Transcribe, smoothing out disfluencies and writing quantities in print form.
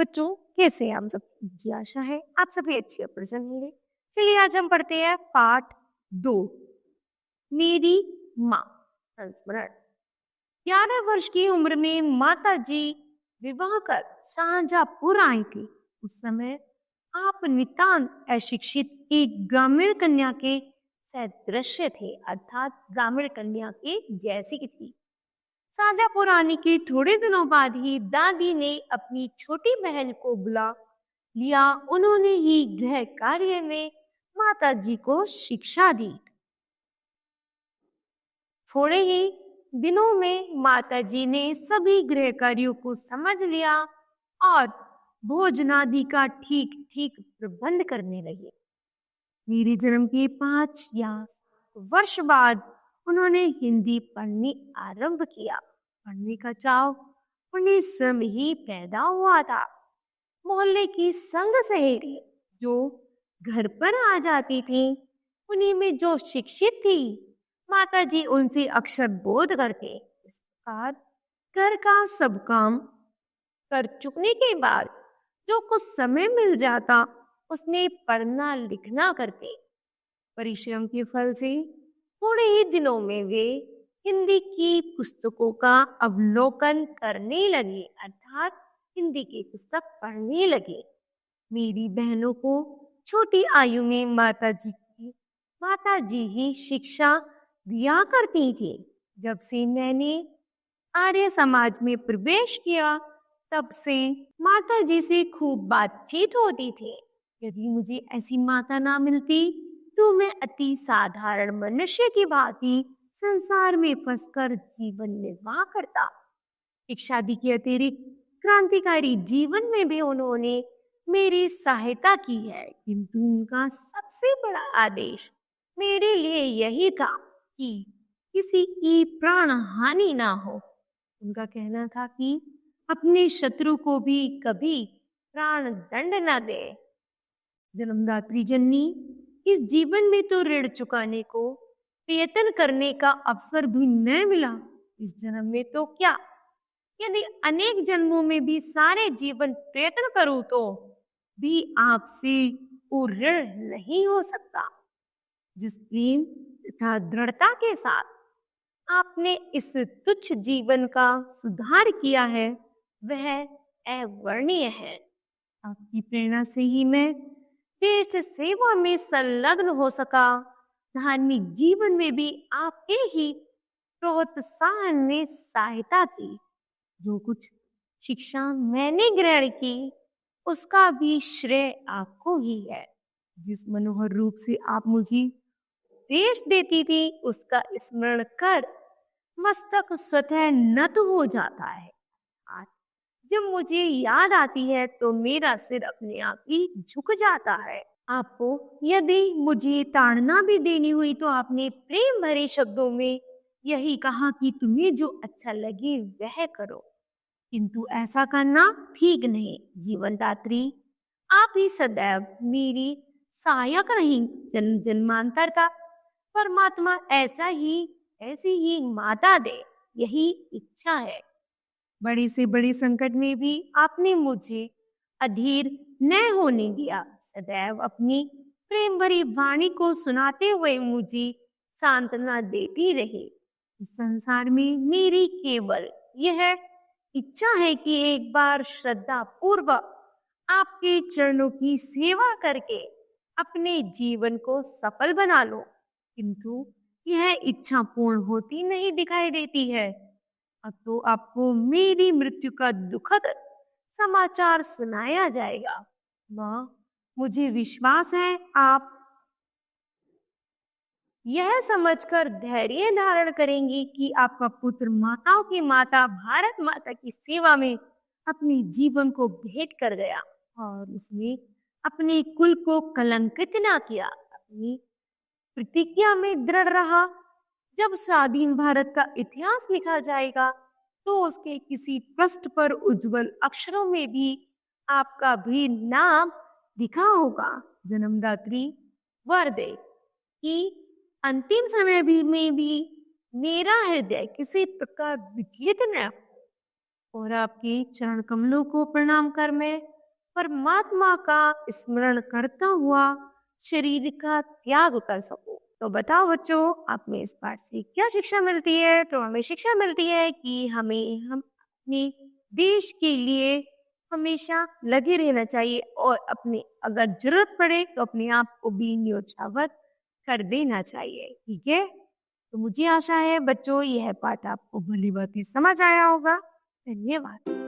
बच्चों, कैसे हैं आप सब? मुझे आशा है आप सभी अच्छे और प्रसन्न होंगे। चलिए आज हम पढ़ते हैं पाठ 2, मेरी माँ। संस्मरण। 11 वर्ष की उम्र में माता जी विवाह कर शाहजहांपुर आई थी। उस समय आप नितांत अशिक्षित एक ग्रामीण कन्या के सदृश्य थे, अर्थात ग्रामीण कन्या के जैसी थी। शाहजहांपुर आने के थोड़े दिनों बाद ही दादी ने अपनी छोटी बहन को बुला लिया। उन्होंने ही गृह कार्य में माता जी को शिक्षा दी। थोड़े ही दिनों में माता जी ने सभी गृह कार्यों को समझ लिया और भोजनादि का ठीक ठीक प्रबंध करने लगे। मेरे जन्म के 5 या 7 वर्ष बाद उन्होंने हिंदी पढ़नी आरंभ किया। पढ़ने का चाव उन्हें स्वयं ही पैदा हुआ था। मोहल्ले की संग सहेली जो घर पर आ जाती थी, उन्हीं में जो शिक्षित थी, माता जी उनसे अक्षर बोध करते। इस प्रकार घर का सब काम कर चुकने के बाद जो कुछ समय मिल जाता, उसने पढ़ना लिखना करते। परिश्रम के फल से थोड़े ही दिनों में वे हिंदी की पुस्तकों का अवलोकन करने लगे, अर्थात हिंदी की पुस्तक पढ़ने लगे। मेरी बहनों को छोटी आयु में माता जी ही शिक्षा दिया करती थी। जब से मैंने आर्य समाज में प्रवेश किया, तब से माता जी से खूब बातचीत होती थी। यदि मुझे ऐसी माता ना मिलती तो मैं अति साधारण मनुष्य की भांति संसार में फंसकर जीवन निर्वाह करता। एक शादी के अतिरिक्त क्रांतिकारी जीवन में भी उन्होंने मेरी सहायता की है, किंतु उनका सबसे बड़ा आदेश मेरे लिए यही था कि किसी की प्राण हानि ना हो। उनका कहना था कि अपने शत्रु को भी कभी प्राण दंड न दे। जन्मदात्री जननी, इस जीवन में तो ऋण चुकाने को प्रयत्न करने का अवसर भी न मिला। इस जन्म में तो क्या, यदि अनेक जन्मों में भी सारे जीवन प्रयत्न करूं तो भी आपसे वो ऋण नहीं हो सकता। जिस प्रेम तथा दृढ़ता के साथ आपने इस तुच्छ जीवन का सुधार किया है, वह अवर्णनीय है। आपकी प्रेरणा से ही मैं देश सेवा में संलग्न हो सका। धार्मिक जीवन में भी आपके ही प्रोत्साहन ने सहायता की। जो कुछ शिक्षा मैंने ग्रहण की, उसका भी श्रेय आपको ही है। जिस मनोहर रूप से आप मुझे उपदेश देती थी, उसका स्मरण कर मस्तक स्वतः नत हो जाता है। आज जब मुझे याद आती है तो मेरा सिर अपने आप ही झुक जाता है। आपको यदि मुझे ताड़ना भी देनी हुई तो आपने प्रेम भरे शब्दों में यही कहा कि तुम्हें जो अच्छा लगे वह करो, किंतु ऐसा करना ठीक नहीं। जीवनदात्री, आप ही सदैव मेरी सहायक रही। जन्म जन्मांतर का परमात्मा ऐसी ही माता दे, यही इच्छा है। बड़े से बड़े संकट में भी आपने मुझे अधीर न होने दिया। सदैव अपनी प्रेम भरी वाणी को सुनाते हुए मुझे सांत्वना देती रहे। इस संसार में मेरी केवल यह इच्छा है कि एक बार श्रद्धा पूर्वक आपके चरणों की सेवा करके अपने जीवन को सफल बना लो, किंतु यह इच्छा पूर्ण होती नहीं दिखाई देती है। अब तो आपको मेरी मृत्यु का दुखद समाचार सुनाया जाएगा। माँ, मुझे विश्वास है आप यह समझकर धैर्य धारण करेंगी कि आपका पुत्र माताओं की माता भारत माता की सेवा में अपने जीवन को भेंट कर गया और उसने अपने कुल को कलंकित ना किया। अपनी प्रतिज्ञा में दृढ़ रहा। जब स्वाधीन भारत का इतिहास लिखा जाएगा तो उसके किसी पृष्ठ पर उज्जवल अक्षरों में भी आपका भी नाम लिखा होगा। जन्मदात्री, वर दे कि अंतिम समय में भी मेरा हृदय किसी प्रकार विचलित न हो और आपके चरण कमलों को प्रणाम कर मैं परमात्मा का स्मरण करता हुआ शरीर का त्याग कर सको। तो बताओ बच्चों, आप में इस पाठ से क्या शिक्षा मिलती है? तो हमें शिक्षा मिलती है कि हम अपने देश के लिए हमेशा लगे रहना चाहिए और अपने अगर जरूरत पड़े तो अपने आप को भी न्योछावर कर देना चाहिए। ठीक है, तो मुझे आशा है बच्चों यह पाठ आपको भली भांति समझ आया होगा। धन्यवाद।